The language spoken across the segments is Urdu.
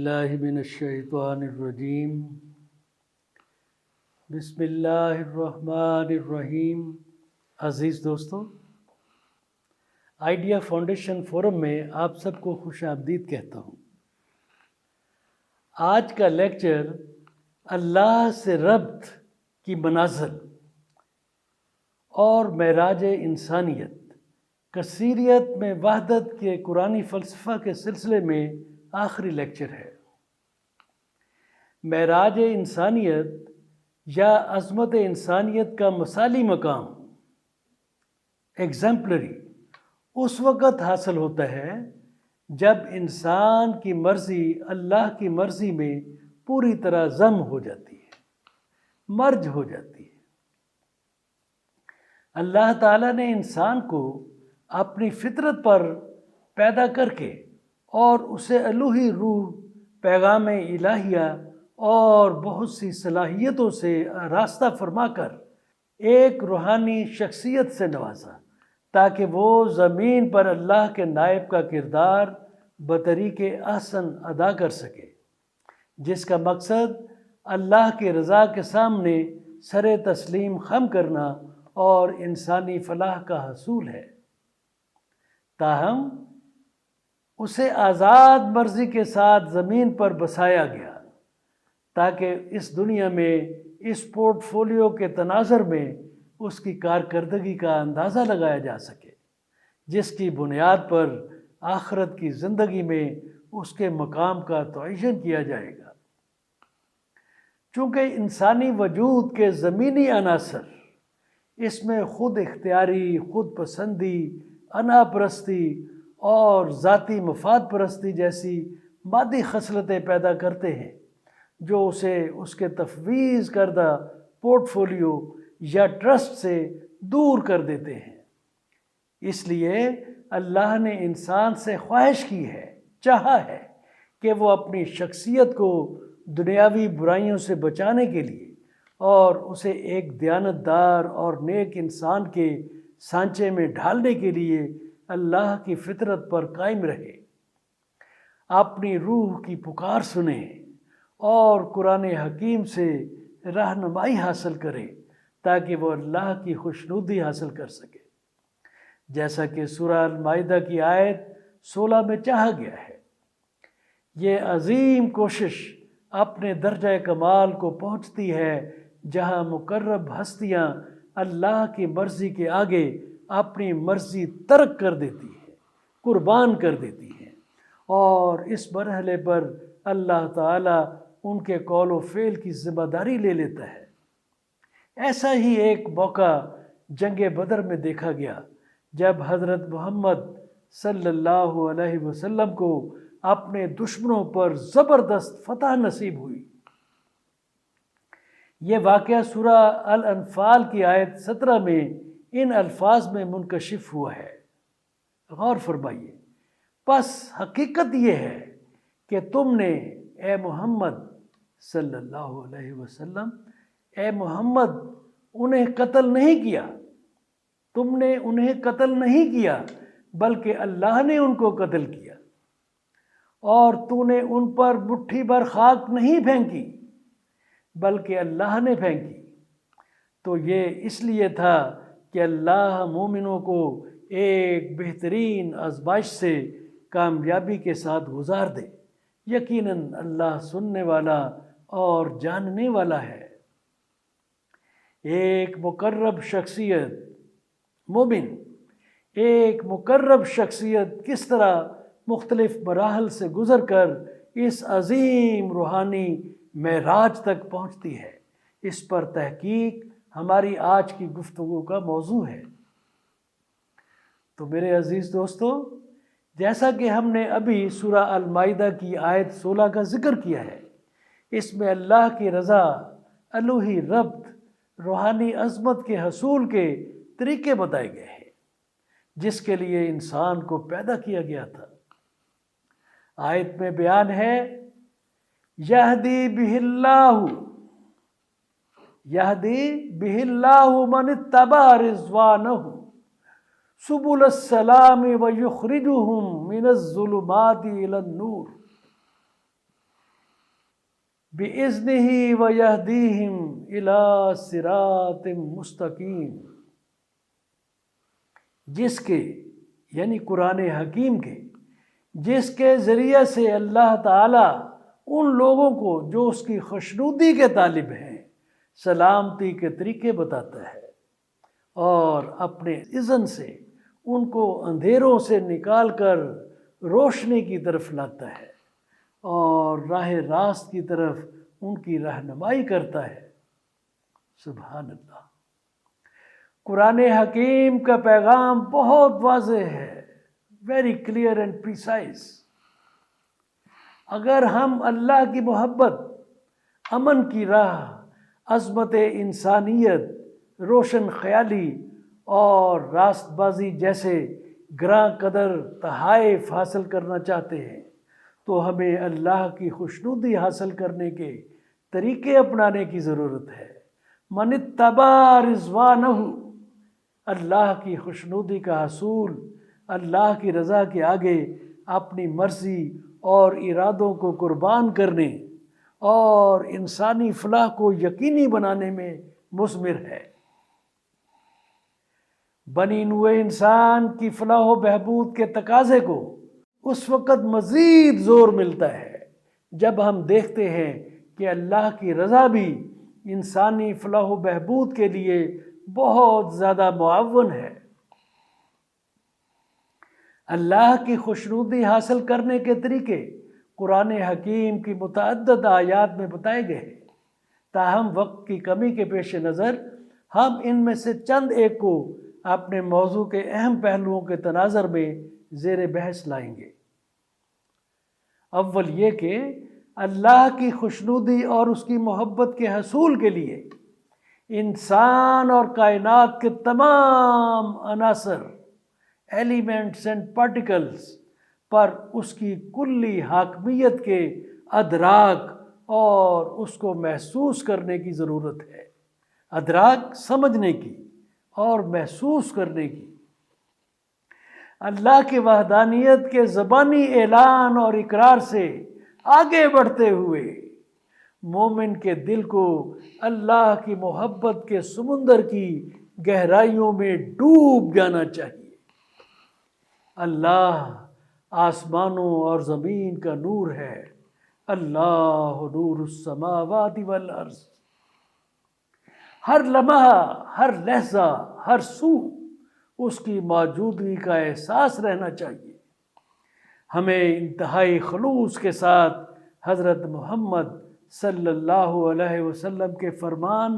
باللہ من الشیطان الرجیم بسم اللہ الرحمن الرحیم۔ عزیز دوستو، آئیڈیا فاؤنڈیشن فورم میں آپ سب کو خوش آمدید کہتا ہوں۔ آج کا لیکچر اللہ سے ربط کی منازل اور معراج انسانیت، کثیریت میں وحدت کے قرآنی فلسفہ کے سلسلے میں آخری لیکچر ہے۔ معراج انسانیت یا عظمت انسانیت کا مثالی مقام ایگزمپلری اس وقت حاصل ہوتا ہے جب انسان کی مرضی اللہ کی مرضی میں پوری طرح ضم ہو جاتی ہے، مرج ہو جاتی ہے۔ اللہ تعالیٰ نے انسان کو اپنی فطرت پر پیدا کر کے اور اسے الوہی روح، پیغام الہیہ اور بہت سی صلاحیتوں سے راستہ فرما کر ایک روحانی شخصیت سے نوازا تاکہ وہ زمین پر اللہ کے نائب کا کردار بطریق احسن ادا کر سکے، جس کا مقصد اللہ کی رضا کے سامنے سر تسلیم خم کرنا اور انسانی فلاح کا حصول ہے۔ تاہم اسے آزاد مرضی کے ساتھ زمین پر بسایا گیا تاکہ اس دنیا میں اس پورٹ فولیو کے تناظر میں اس کی کارکردگی کا اندازہ لگایا جا سکے، جس کی بنیاد پر آخرت کی زندگی میں اس کے مقام کا تعین کیا جائے گا۔ چونکہ انسانی وجود کے زمینی عناصر، اس میں خود اختیاری، خود پسندی، انا پرستی اور ذاتی مفاد پرستی جیسی مادی خصلتیں پیدا کرتے ہیں جو اسے اس کے تفویض کردہ پورٹ فولیو یا ٹرسٹ سے دور کر دیتے ہیں۔ اس لیے اللہ نے انسان سے خواہش کی ہے، چاہا ہے کہ وہ اپنی شخصیت کو دنیاوی برائیوں سے بچانے کے لیے اور اسے ایک دیانتدار اور نیک انسان کے سانچے میں ڈھالنے کے لیے اللہ کی فطرت پر قائم رہے، اپنی روح کی پکار سنے اور قرآن حکیم سے رہنمائی حاصل کرے تاکہ وہ اللہ کی خوشنودی حاصل کر سکے، جیسا کہ سورہ المائدہ کی آیت 16 میں چاہا گیا ہے۔ یہ عظیم کوشش اپنے درجہ کمال کو پہنچتی ہے جہاں مقرب ہستیاں اللہ کی مرضی کے آگے اپنی مرضی ترک کر دیتی ہے، قربان کر دیتی ہے، اور اس مرحلے پر اللہ تعالیٰ ان کے قول و فعل کی ذمہ داری لے لیتا ہے۔ ایسا ہی ایک موقع جنگ بدر میں دیکھا گیا جب حضرت محمد صلی اللہ علیہ وسلم کو اپنے دشمنوں پر زبردست فتح نصیب ہوئی۔ یہ واقعہ سورہ الانفال کی آیت 17 میں ان الفاظ میں منکشف ہوا ہے۔ غور فرمائیے، پس حقیقت یہ ہے کہ تم نے اے محمد صلی اللہ علیہ وسلم، اے محمد انہیں قتل نہیں کیا، تم نے انہیں قتل نہیں کیا بلکہ اللہ نے ان کو قتل کیا، اور تو نے ان پر مٹھی بھر خاک نہیں پھینکی بلکہ اللہ نے پھینکی۔ تو یہ اس لیے تھا کہ اللہ مومنوں کو ایک بہترین آزمائش سے کامیابی کے ساتھ گزار دے۔ یقیناً اللہ سننے والا اور جاننے والا ہے۔ ایک مقرب شخصیت مومن، ایک مقرب شخصیت کس طرح مختلف مراحل سے گزر کر اس عظیم روحانی معراج تک پہنچتی ہے، اس پر تحقیق ہماری آج کی گفتگو کا موضوع ہے۔ تو میرے عزیز دوستو، جیسا کہ ہم نے ابھی سورہ المائدہ کی آیت 16 کا ذکر کیا ہے، اس میں اللہ کی رضا، الوہی ربط، روحانی عظمت کے حصول کے طریقے بتائے گئے ہیں جس کے لیے انسان کو پیدا کیا گیا تھا۔ آیت میں بیان ہے، یہدی بہ اللہ، یہدی بہ اللہ من اتبع رضوانہ سبل السلام ویخرجہم من الظلمات الی النور۔ بِإِذْنِهِ وَيَهْدِيهِمْ إِلَى صِرَاطٍ مُسْتَقِيمٍ، جس کے یعنی قرآن حکیم کے جس کے ذریعے سے اللہ تعالیٰ ان لوگوں کو جو اس کی خوشنودی کے طالب ہیں سلامتی کے طریقے بتاتا ہے اور اپنے اذن سے ان کو اندھیروں سے نکال کر روشنی کی طرف لاتا ہے اور راہ راست کی طرف ان کی رہنمائی کرتا ہے۔ سبحان اللہ۔ قرآن حکیم کا پیغام بہت واضح ہے، ویری کلیئر اینڈ پریسائز۔ اگر ہم اللہ کی محبت، امن کی راہ، عظمت انسانیت، روشن خیالی اور راست بازی جیسے گراں قدر تحائف حاصل کرنا چاہتے ہیں تو ہمیں اللہ کی خوشنودی حاصل کرنے کے طریقے اپنانے کی ضرورت ہے۔ من اتبع رضوانہ، اللہ کی خوشنودی کا حصول اللہ کی رضا کے آگے اپنی مرضی اور ارادوں کو قربان کرنے اور انسانی فلاح کو یقینی بنانے میں مثمر ہے۔ بنی نوع انسان کی فلاح و بہبود کے تقاضے کو اس وقت مزید زور ملتا ہے جب ہم دیکھتے ہیں کہ اللہ کی رضا بھی انسانی فلاح و بہبود کے لیے بہت زیادہ معاون ہے۔ اللہ کی خوشنودی حاصل کرنے کے طریقے قرآن حکیم کی متعدد آیات میں بتائے گئے ہیں، تاہم وقت کی کمی کے پیش نظر ہم ان میں سے چند ایک کو اپنے موضوع کے اہم پہلوؤں کے تناظر میں زیر بحث لائیں گے۔ اول یہ کہ اللہ کی خوشنودی اور اس کی محبت کے حصول کے لیے انسان اور کائنات کے تمام عناصر، ایلیمنٹس اینڈ پارٹیکلز پر اس کی کلی حاکمیت کے ادراک اور اس کو محسوس کرنے کی ضرورت ہے۔ ادراک سمجھنے کی اور محسوس کرنے کی۔ اللہ کی وحدانیت کے زبانی اعلان اور اقرار سے آگے بڑھتے ہوئے مومن کے دل کو اللہ کی محبت کے سمندر کی گہرائیوں میں ڈوب جانا چاہیے۔ اللہ آسمانوں اور زمین کا نور ہے، اللہ نور السماوات والارض۔ ہر لمحہ، ہر لحظہ، ہر سو اس کی موجودگی کا احساس رہنا چاہیے۔ ہمیں انتہائی خلوص کے ساتھ حضرت محمد صلی اللہ علیہ وسلم کے فرمان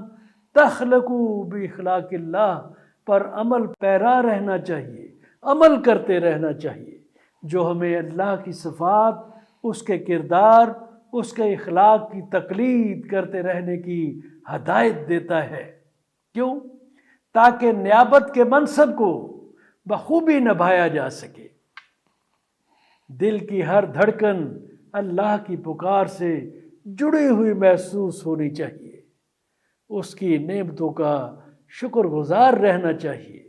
تخلقوا باخلاق اللہ پر عمل پیرا رہنا چاہیے، عمل کرتے رہنا چاہیے، جو ہمیں اللہ کی صفات، اس کے کردار، اس کے اخلاق کی تقلید کرتے رہنے کی ہدایت دیتا ہے۔ کیوں؟ تاکہ نیابت کے منصب کو بخوبی نبھایا جا سکے۔ دل کی ہر دھڑکن اللہ کی پکار سے جڑی ہوئی محسوس ہونی چاہیے، اس کی نعمتوں کا شکر گزار رہنا چاہیے۔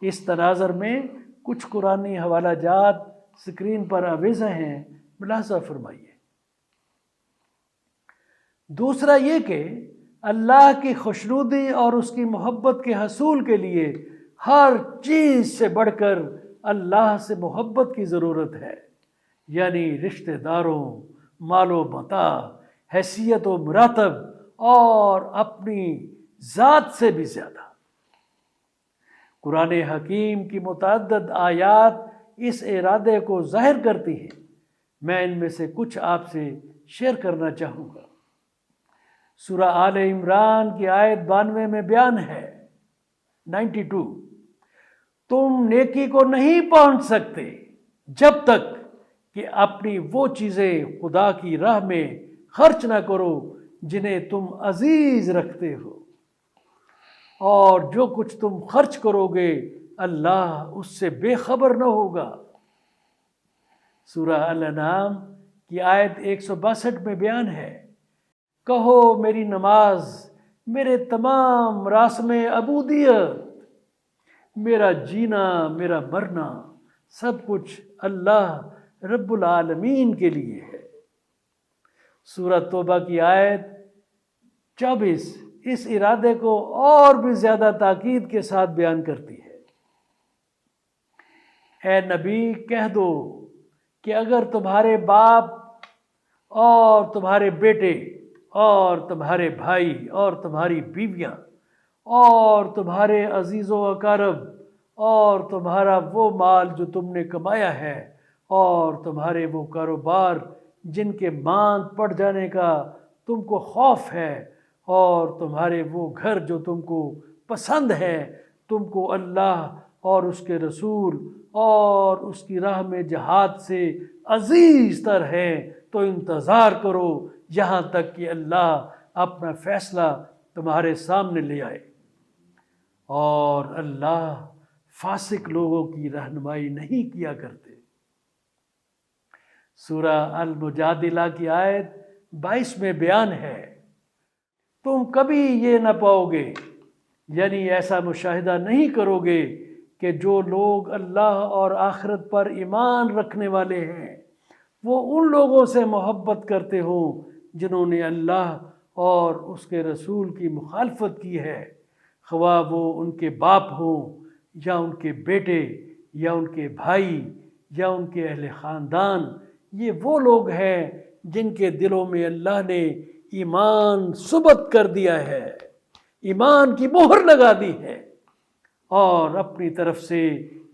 اس تناظر میں کچھ قرآنی حوالہ جات اسکرین پر آویزاں ہیں، ملاحظہ فرمائیے۔ دوسرا یہ کہ اللہ کی خوشنودی اور اس کی محبت کے حصول کے لیے ہر چیز سے بڑھ کر اللہ سے محبت کی ضرورت ہے، یعنی رشتہ داروں، مال و متاع، حیثیت و مراتب اور اپنی ذات سے بھی زیادہ۔ قرآن حکیم کی متعدد آیات اس ارادے کو ظاہر کرتی ہیں۔ میں ان میں سے کچھ آپ سے شیئر کرنا چاہوں گا۔ سورہ آل عمران کی آیت 92 میں بیان ہے، 92، تم نیکی کو نہیں پہنچ سکتے جب تک کہ اپنی وہ چیزیں خدا کی راہ میں خرچ نہ کرو جنہیں تم عزیز رکھتے ہو، اور جو کچھ تم خرچ کرو گے اللہ اس سے بے خبر نہ ہوگا۔ سورہ الانعام کی آیت 162 میں بیان ہے، کہو میری نماز، میرے تمام مراسم عبودیت، میرا جینا، میرا مرنا، سب کچھ اللہ رب العالمین کے لیے ہے۔ سورہ توبہ کی آیت 24 اس ارادے کو اور بھی زیادہ تاکید کے ساتھ بیان کرتی ہے۔ اے نبی کہہ دو کہ اگر تمہارے باپ اور تمہارے بیٹے اور تمہارے بھائی اور تمہاری بیویاں اور تمہارے عزیز و اقارب اور تمہارا وہ مال جو تم نے کمایا ہے اور تمہارے وہ کاروبار جن کے ماند پڑ جانے کا تم کو خوف ہے اور تمہارے وہ گھر جو تم کو پسند ہے، تم کو اللہ اور اس کے رسول اور اس کی راہ میں جہاد سے عزیز تر ہے، تو انتظار کرو یہاں تک کہ اللہ اپنا فیصلہ تمہارے سامنے لے آئے، اور اللہ فاسق لوگوں کی رہنمائی نہیں کیا کرتے۔ سورہ المجادلہ کی آیت 22 میں بیان ہے، تم کبھی یہ نہ پاؤ گے، یعنی ایسا مشاہدہ نہیں کرو گے کہ جو لوگ اللہ اور آخرت پر ایمان رکھنے والے ہیں وہ ان لوگوں سے محبت کرتے ہوں جنہوں نے اللہ اور اس کے رسول کی مخالفت کی ہے، خواہ وہ ان کے باپ ہوں یا ان کے بیٹے یا ان کے بھائی یا ان کے اہل خاندان۔ یہ وہ لوگ ہیں جن کے دلوں میں اللہ نے ایمان ثبت کر دیا ہے، ایمان کی مہر لگا دی ہے، اور اپنی طرف سے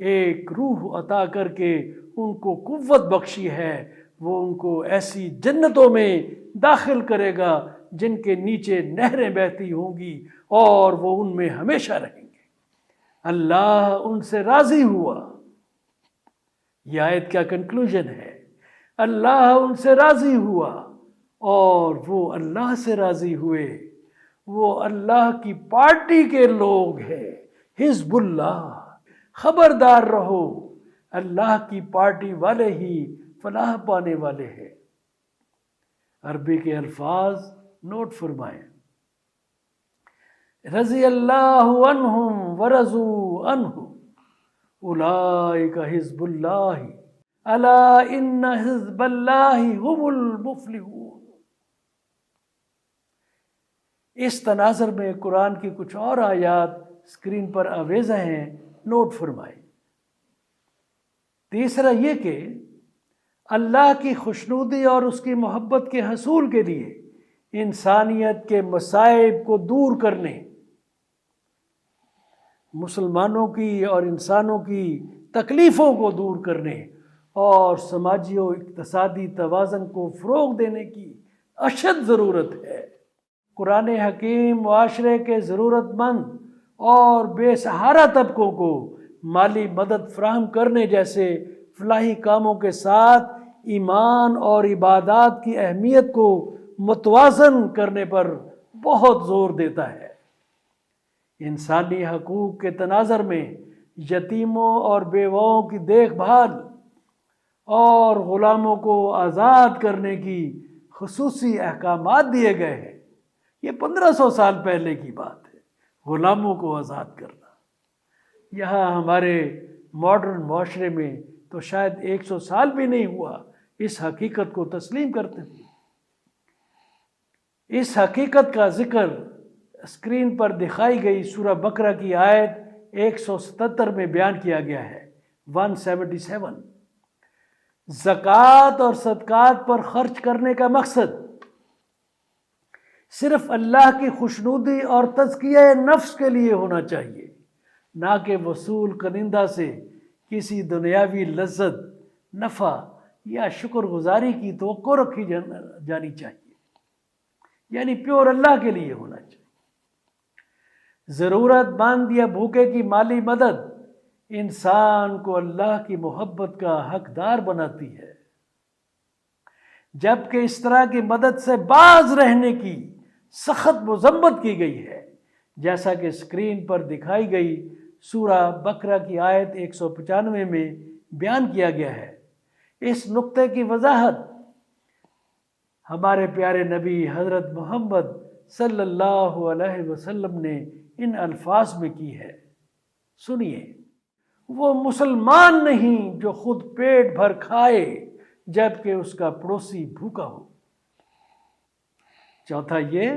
ایک روح عطا کر کے ان کو قوت بخشی ہے۔ وہ ان کو ایسی جنتوں میں داخل کرے گا جن کے نیچے نہریں بہتی ہوں گی اور وہ ان میں ہمیشہ رہیں گے۔ اللہ ان سے راضی ہوا۔ یہ آیت کا کنکلوژن ہے، اللہ ان سے راضی ہوا اور وہ اللہ سے راضی ہوئے۔ وہ اللہ کی پارٹی کے لوگ ہیں، حزب اللہ۔ خبردار رہو، اللہ کی پارٹی والے ہی فلاح پانے والے ہیں۔ عربی کے الفاظ نوٹ فرمائیں، رضی اللہ عنہم ورضوا عنہ اولئک حزب اللہ الا ان حزب اللہ هم المفلحون۔ اس تناظر میں قرآن کی کچھ اور آیات اسکرین پر آویزہ ہیں، نوٹ فرمائیں۔ تیسرا یہ کہ اللہ کی خوشنودی اور اس کی محبت کے حصول کے لیے انسانیت کے مصائب کو دور کرنے، مسلمانوں کی اور انسانوں کی تکلیفوں کو دور کرنے اور سماجی و اقتصادی توازن کو فروغ دینے کی اشد ضرورت ہے۔ قرآن حکیم معاشرے کے ضرورت مند اور بے سہارا طبقوں کو مالی مدد فراہم کرنے جیسے فلاحی کاموں کے ساتھ ایمان اور عبادات کی اہمیت کو متوازن کرنے پر بہت زور دیتا ہے۔ انسانی حقوق کے تناظر میں یتیموں اور بیواؤں کی دیکھ بھال اور غلاموں کو آزاد کرنے کی خصوصی احکامات دیے گئے ہیں۔ یہ 1500 سال پہلے کی بات ہے، غلاموں کو آزاد کرنا۔ یہاں ہمارے ماڈرن معاشرے میں تو شاید 100 سال بھی نہیں ہوا اس حقیقت کو تسلیم کرتے ہوئے۔ اس حقیقت کا ذکر اسکرین پر دکھائی گئی سورہ بقرہ کی آیت 177 میں بیان کیا گیا ہے، 177۔ زکوٰۃ اور صدقات پر خرچ کرنے کا مقصد صرف اللہ کی خوشنودی اور تزکیہ نفس کے لیے ہونا چاہیے، نہ کہ وصول کنندہ سے کسی دنیاوی لذت، نفع یا شکر گزاری کی توقع رکھی جانی چاہیے، یعنی پیور اللہ کے لیے ہونا چاہیے۔ ضرورت مند یا بھوکے کی مالی مدد انسان کو اللہ کی محبت کا حقدار بناتی ہے، جبکہ اس طرح کی مدد سے باز رہنے کی سخت مذمت کی گئی ہے، جیسا کہ اسکرین پر دکھائی گئی سورہ بقرہ کی آیت 195 میں بیان کیا گیا ہے۔ اس نقطے کی وضاحت ہمارے پیارے نبی حضرت محمد صلی اللہ علیہ وسلم نے ان الفاظ میں کی ہے، سنیے۔ وہ مسلمان نہیں جو خود پیٹ بھر کھائے جبکہ اس کا پڑوسی بھوکا ہو۔ چوتھا یہ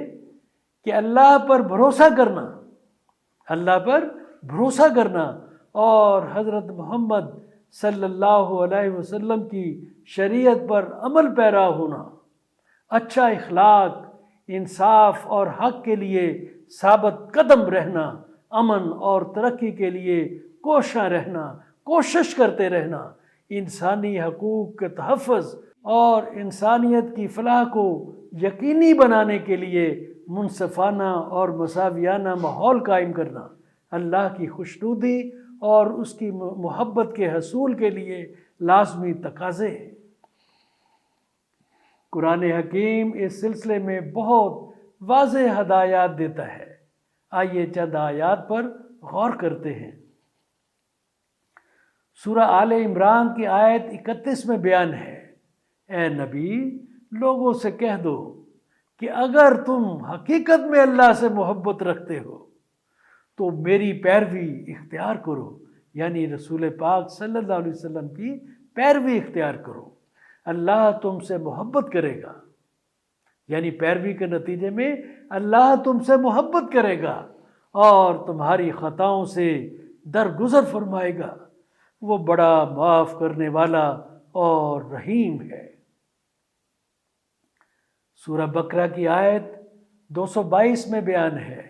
کہ اللہ پر بھروسہ کرنا، اللہ پر بھروسہ کرنا اور حضرت محمد صلی اللہ علیہ وسلم کی شریعت پر عمل پیرا ہونا، اچھا اخلاق، انصاف اور حق کے لیے ثابت قدم رہنا، امن اور ترقی کے لیے کوشاں رہنا، کوشش کرتے رہنا، انسانی حقوق کے تحفظ اور انسانیت کی فلاح کو یقینی بنانے کے لیے منصفانہ اور مساویانہ ماحول قائم کرنا، اللہ کی خوشنودی اور اس کی محبت کے حصول کے لیے لازمی تقاضے ہیں۔ قرآن حکیم اس سلسلے میں بہت واضح ہدایات دیتا ہے۔ آئیے چند آیات پر غور کرتے ہیں۔ سورہ آل عمران کی آیت 31 میں بیان ہے، اے نبی، لوگوں سے کہہ دو کہ اگر تم حقیقت میں اللہ سے محبت رکھتے ہو تو میری پیروی اختیار کرو، یعنی رسول پاک صلی اللہ علیہ وسلم کی پیروی اختیار کرو۔ اللہ تم سے محبت کرے گا، یعنی پیروی کے نتیجے میں اللہ تم سے محبت کرے گا اور تمہاری خطاؤں سے درگزر فرمائے گا۔ وہ بڑا معاف کرنے والا اور رحیم ہے۔ سورہ بقرہ کی آیت 222 میں بیان ہے،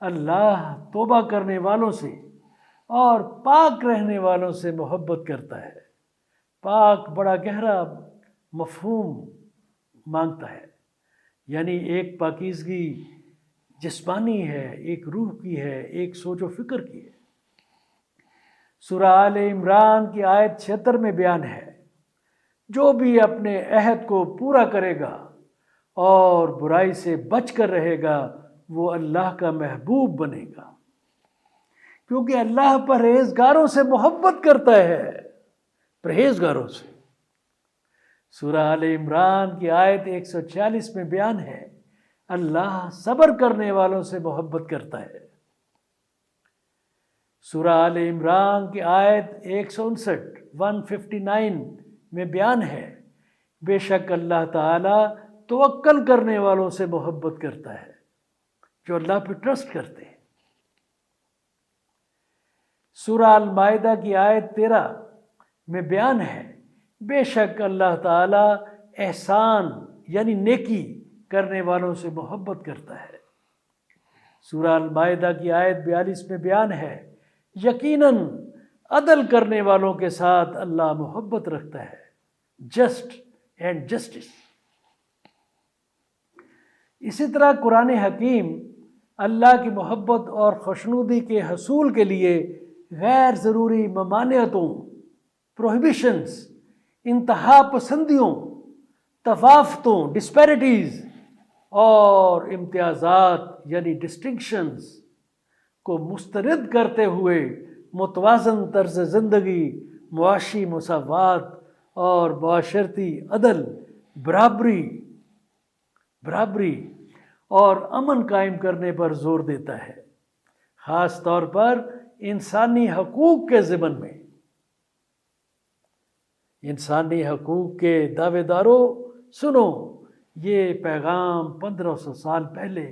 اللہ توبہ کرنے والوں سے اور پاک رہنے والوں سے محبت کرتا ہے۔ پاک بڑا گہرا مفہوم مانگتا ہے، یعنی ایک پاکیزگی جسمانی ہے، ایک روح کی ہے، ایک سوچ و فکر کی ہے۔ سورہ آل عمران کی آیت 76 میں بیان ہے، جو بھی اپنے عہد کو پورا کرے گا اور برائی سے بچ کر رہے گا وہ اللہ کا محبوب بنے گا، کیونکہ اللہ پرہیزگاروں سے محبت کرتا ہے، پرہیزگاروں سے۔ سورہ آل عمران کی آیت 146 میں بیان ہے، اللہ صبر کرنے والوں سے محبت کرتا ہے۔ سورہ آل عمران کی آیت 159 میں بیان ہے، بے شک اللہ تعالیٰ توکل کرنے والوں سے محبت کرتا ہے، جو اللہ پہ ٹرسٹ کرتے ہیں۔ سورہ المائدہ کی آیت 13 میں بیان ہے، بے شک اللہ تعالیٰ احسان یعنی نیکی کرنے والوں سے محبت کرتا ہے۔ سورہ المائدہ کی آیت 42 میں بیان ہے، یقیناً عدل کرنے والوں کے ساتھ اللہ محبت رکھتا ہے، جسٹ اینڈ جسٹس۔ اسی طرح قرآن حکیم اللہ کی محبت اور خوشنودی کے حصول کے لیے غیر ضروری ممانعتوں، پروہیبیشنز، انتہا پسندیوں، تفاوتوں، ڈسپیرٹیز اور امتیازات یعنی ڈسٹنکشنز کو مسترد کرتے ہوئے متوازن طرز زندگی، معاشی مساوات اور معاشرتی عدل، برابری اور امن قائم کرنے پر زور دیتا ہے، خاص طور پر انسانی حقوق کے ضمن میں۔ انسانی حقوق کے دعوے داروں سنو، یہ پیغام 1500 سال پہلے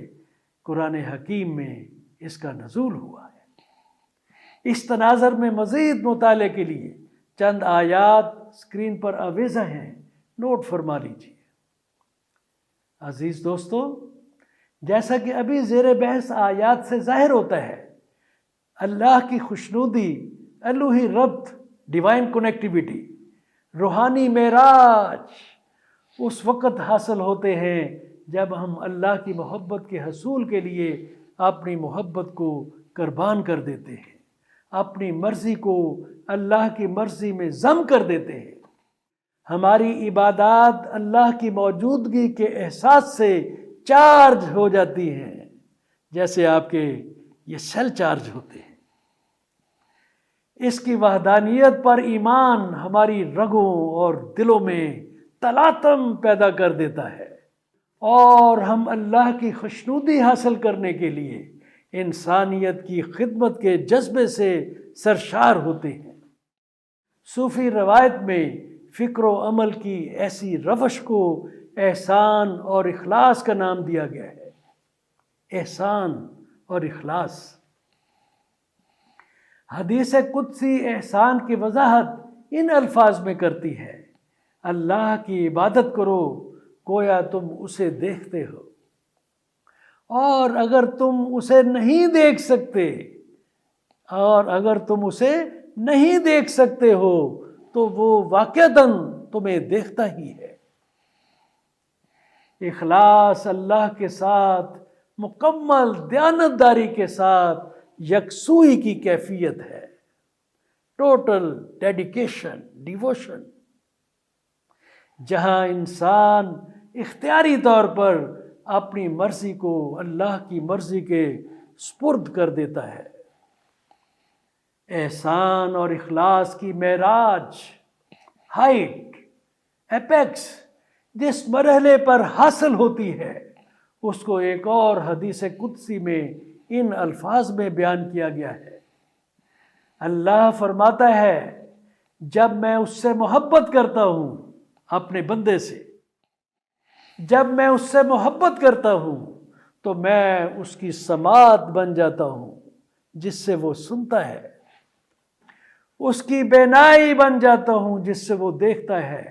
قرآن حکیم میں اس کا نزول ہوا ہے۔ اس تناظر میں مزید مطالعے کے لیے چند آیات اسکرین پر آویزہ ہیں، نوٹ فرما لیجیے۔ عزیز دوستو، جیسا کہ ابھی زیر بحث آیات سے ظاہر ہوتا ہے، اللہ کی خوشنودی، الوہی ربط، ڈیوائن کنیکٹیویٹی، روحانی معراج اس وقت حاصل ہوتے ہیں جب ہم اللہ کی محبت کے حصول کے لیے اپنی محبت کو قربان کر دیتے ہیں، اپنی مرضی کو اللہ کی مرضی میں ضم کر دیتے ہیں۔ ہماری عبادات اللہ کی موجودگی کے احساس سے چارج ہو جاتی ہیں، جیسے آپ کے یہ سیل چارج ہوتے ہیں۔ اس کی وحدانیت پر ایمان ہماری رگوں اور دلوں میں تلاطم پیدا کر دیتا ہے، اور ہم اللہ کی خوشنودی حاصل کرنے کے لیے انسانیت کی خدمت کے جذبے سے سرشار ہوتے ہیں۔ صوفی روایت میں فکر و عمل کی ایسی روش کو احسان اور اخلاص کا نام دیا گیا ہے۔ احسان اور اخلاص۔ حدیث قدسی احسان کی وضاحت ان الفاظ میں کرتی ہے: اللہ کی عبادت کرو گویا تم اسے دیکھتے ہو، اور اگر تم اسے نہیں دیکھ سکتے ہو تو وہ واقعتاً تمہیں دیکھتا ہی ہے۔ اخلاص اللہ کے ساتھ مکمل دیانتداری کے ساتھ یکسوئی کی کیفیت ہے، ٹوٹل ڈیڈیکیشن، ڈیووشن، جہاں انسان اختیاری طور پر اپنی مرضی کو اللہ کی مرضی کے سپرد کر دیتا ہے۔ احسان اور اخلاص کی معراج، ہائٹ، ایپیکس جس مرحلے پر حاصل ہوتی ہے اس کو ایک اور حدیث قدسی میں ان الفاظ میں بیان کیا گیا ہے۔ اللہ فرماتا ہے، جب میں اس سے محبت کرتا ہوں، اپنے بندے سے جب میں اس سے محبت کرتا ہوں تو میں اس کی سماعت بن جاتا ہوں جس سے وہ سنتا ہے، اس کی بینائی بن جاتا ہوں جس سے وہ دیکھتا ہے،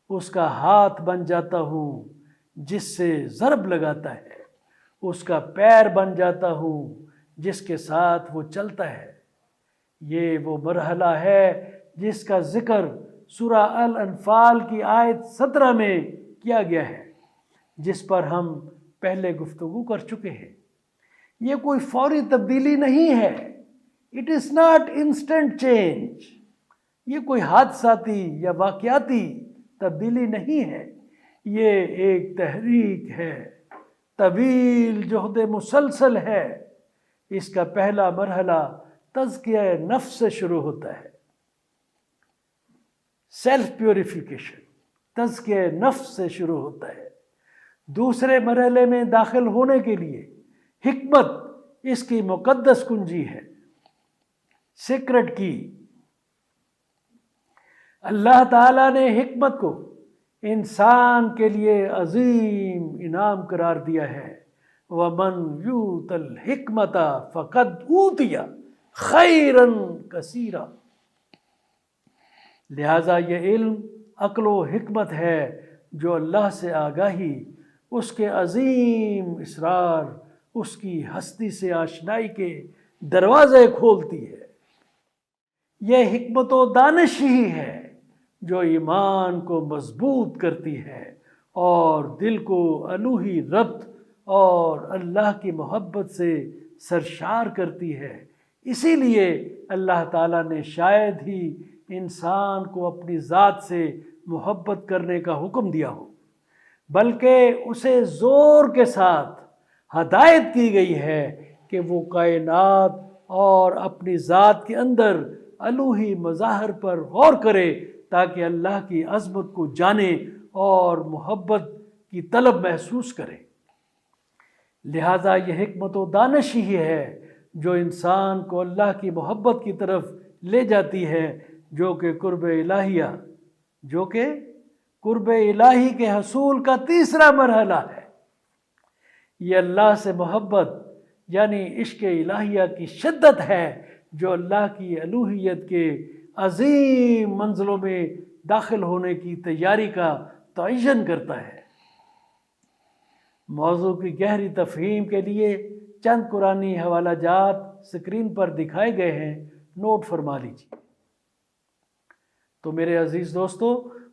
اس کا ہاتھ بن جاتا ہوں جس سے ضرب لگاتا ہے، اس کا پیر بن جاتا ہوں جس کے ساتھ وہ چلتا ہے۔ یہ وہ مرحلہ ہے جس کا ذکر سورہ الانفال کی آیت 17 میں کیا گیا ہے، جس پر ہم پہلے گفتگو کر چکے ہیں۔ یہ کوئی فوری تبدیلی نہیں ہے، it is not instant change, یہ کوئی حادثاتی یا واقعاتی تبدیلی نہیں ہے، یہ ایک تحریک ہے، طویل جہد مسلسل ہے۔ اس کا پہلا مرحلہ تزکیہ نفس سے شروع ہوتا ہے، سیلف پیوریفیکیشن، تزکیہ نفس سے شروع ہوتا ہے۔ دوسرے مرحلے میں داخل ہونے کے لیے حکمت اس کی مقدس کنجی ہے، سیکرٹ کی۔ اللہ تعالیٰ نے حکمت کو انسان کے لیے عظیم انعام قرار دیا ہے۔ وَمَنْ يُؤْتَ الْحِكْمَةَ فَقَدْ أُوتِيَ خَيْرًا كَثِيرًا۔ لہٰذا یہ علم، عقل و حکمت ہے جو اللہ سے آگاہی، اس کے عظیم اسرار، اس کی ہستی سے آشنائی کے دروازے کھولتی ہے۔ یہ حکمت و دانش ہی ہے جو ایمان کو مضبوط کرتی ہے اور دل کو الوہی ربط اور اللہ کی محبت سے سرشار کرتی ہے۔ اسی لیے اللہ تعالیٰ نے شاید ہی انسان کو اپنی ذات سے محبت کرنے کا حکم دیا ہو، بلکہ اسے زور کے ساتھ ہدایت کی گئی ہے کہ وہ کائنات اور اپنی ذات کے اندر الوہی مظاہر پر غور کرے تاکہ اللہ کی عظمت کو جانے اور محبت کی طلب محسوس کرے۔ لہٰذا یہ حکمت و دانش ہی ہے جو انسان کو اللہ کی محبت کی طرف لے جاتی ہے، جو کہ قرب الہی کے حصول کا تیسرا مرحلہ ہے۔ یہ اللہ سے محبت یعنی عشق الہیہ کی شدت ہے جو اللہ کی الوہیت کے عظیم منزلوں میں داخل ہونے کی تیاری کا تعین کرتا ہے۔ موضوع کی گہری تفہیم کے لیے چند قرآنی حوالہ جات اسکرین پر دکھائے گئے ہیں، نوٹ فرما لیجیے۔ تو میرے عزیز دوستو،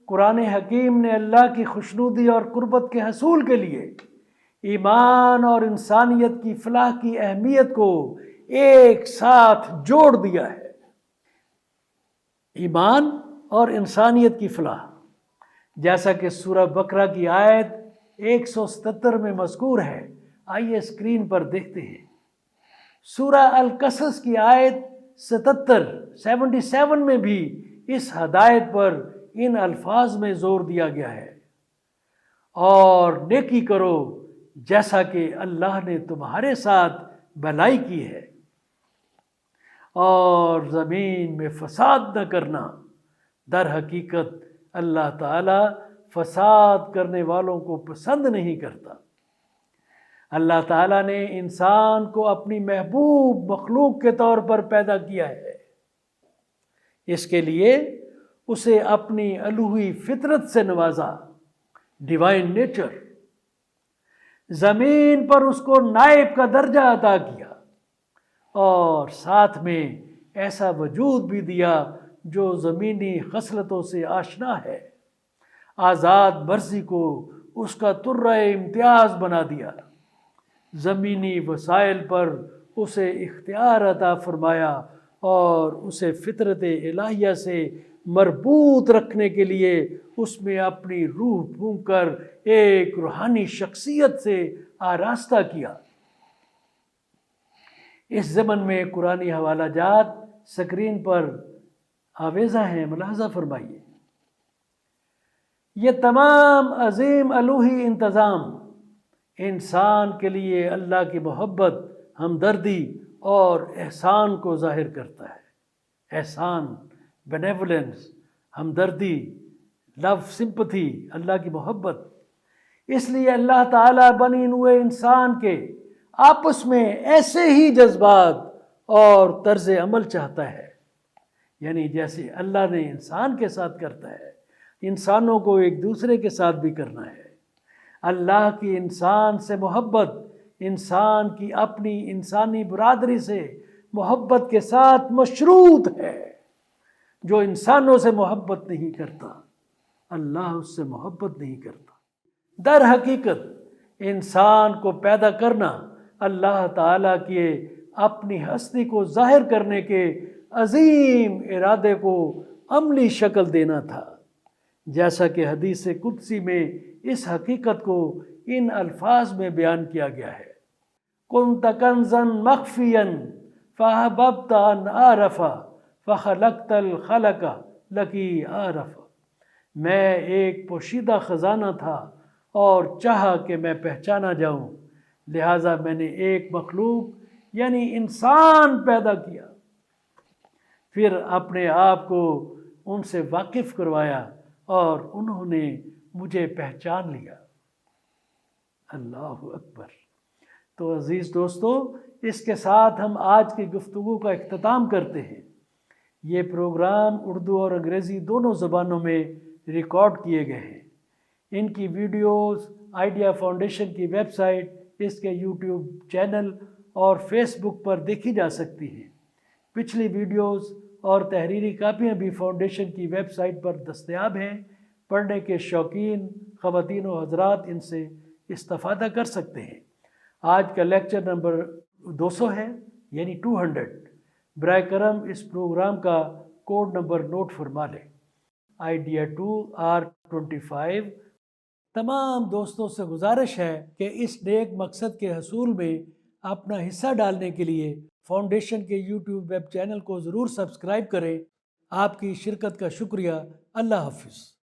قرآن حکیم نے اللہ کی خوشنودی اور قربت کے حصول کے لیے ایمان اور انسانیت کی فلاح کی اہمیت کو ایک ساتھ جوڑ دیا ہے۔ ایمان اور انسانیت کی فلاح، جیسا کہ سورہ بقرہ کی آیت 177 میں مذکور ہے، آئیے اسکرین پر دیکھتے ہیں۔ سورہ القصص کی آیت 77 میں بھی اس ہدایت پر ان الفاظ میں زور دیا گیا ہے، اور نیکی کرو جیسا کہ اللہ نے تمہارے ساتھ بھلائی کی ہے، اور زمین میں فساد نہ کرنا۔ در حقیقت اللہ تعالیٰ فساد کرنے والوں کو پسند نہیں کرتا۔ اللہ تعالیٰ نے انسان کو اپنی محبوب مخلوق کے طور پر پیدا کیا ہے، اس کے لیے اسے اپنی الوہی فطرت سے نوازا، ڈیوائن نیچر۔ زمین پر اس کو نائب کا درجہ عطا کیا اور ساتھ میں ایسا وجود بھی دیا جو زمینی خصلتوں سے آشنا ہے۔ آزاد مرضی کو اس کا ترہ امتیاز بنا دیا، زمینی وسائل پر اسے اختیار عطا فرمایا اور اسے فطرت الہیہ سے مربوط رکھنے کے لیے اس میں اپنی روح پھونک کر ایک روحانی شخصیت سے آراستہ کیا۔ اس ضمن میں قرآنی حوالہ جات سکرین پر آویزہ ہیں، ملاحظہ فرمائیے۔ یہ تمام عظیم الوہی انتظام انسان کے لیے اللہ کی محبت، ہمدردی اور احسان کو ظاہر کرتا ہے۔ احسان، بینیولنس، ہمدردی، لو، سمپتھی، اللہ کی محبت۔ اس لیے اللہ تعالیٰ بنی نوع انسان کے آپس میں ایسے ہی جذبات اور طرز عمل چاہتا ہے، یعنی جیسے اللہ نے انسان کے ساتھ کرتا ہے، انسانوں کو ایک دوسرے کے ساتھ بھی کرنا ہے۔ اللہ کی انسان سے محبت انسان کی اپنی انسانی برادری سے محبت کے ساتھ مشروط ہے۔ جو انسانوں سے محبت نہیں کرتا، اللہ اس سے محبت نہیں کرتا۔ در حقیقت انسان کو پیدا کرنا اللہ تعالیٰ کے اپنی ہستی کو ظاہر کرنے کے عظیم ارادے کو عملی شکل دینا تھا، جیسا کہ حدیث قدسی میں اس حقیقت کو ان الفاظ میں بیان کیا گیا ہے: کنت کنزا مخفیا فاحببت ان اعرف فخلقت الخلق لکی اعرف۔ میں ایک پوشیدہ خزانہ تھا اور چاہا کہ میں پہچانا جاؤں، لہٰذا میں نے ایک مخلوق یعنی انسان پیدا کیا، پھر اپنے آپ کو ان سے واقف کروایا اور انہوں نے مجھے پہچان لیا۔ اللہ اکبر۔ تو عزیز دوستو، اس کے ساتھ ہم آج کی گفتگو کا اختتام کرتے ہیں۔ یہ پروگرام اردو اور انگریزی دونوں زبانوں میں ریکارڈ کیے گئے ہیں۔ ان کی ویڈیوز آئیڈیا فاؤنڈیشن کی ویب سائٹ، اس کے یوٹیوب چینل اور فیس بک پر دیکھی جا سکتی ہیں۔ پچھلی ویڈیوز اور تحریری کاپیاں بھی فاؤنڈیشن کی ویب سائٹ پر دستیاب ہیں۔ پڑھنے کے شوقین خواتین و حضرات ان سے استفادہ کر سکتے ہیں۔ آج کا لیکچر نمبر 200 ہے، یعنی 200۔ برائے کرم اس پروگرام کا کوڈ نمبر نوٹ فرما لیں، آئیڈیا 2R25۔ تمام دوستوں سے گزارش ہے کہ اس نیک مقصد کے حصول میں اپنا حصہ ڈالنے کے لیے فاؤنڈیشن کے یوٹیوب ویب چینل کو ضرور سبسکرائب کریں۔ آپ کی شرکت کا شکریہ۔ اللہ حافظ۔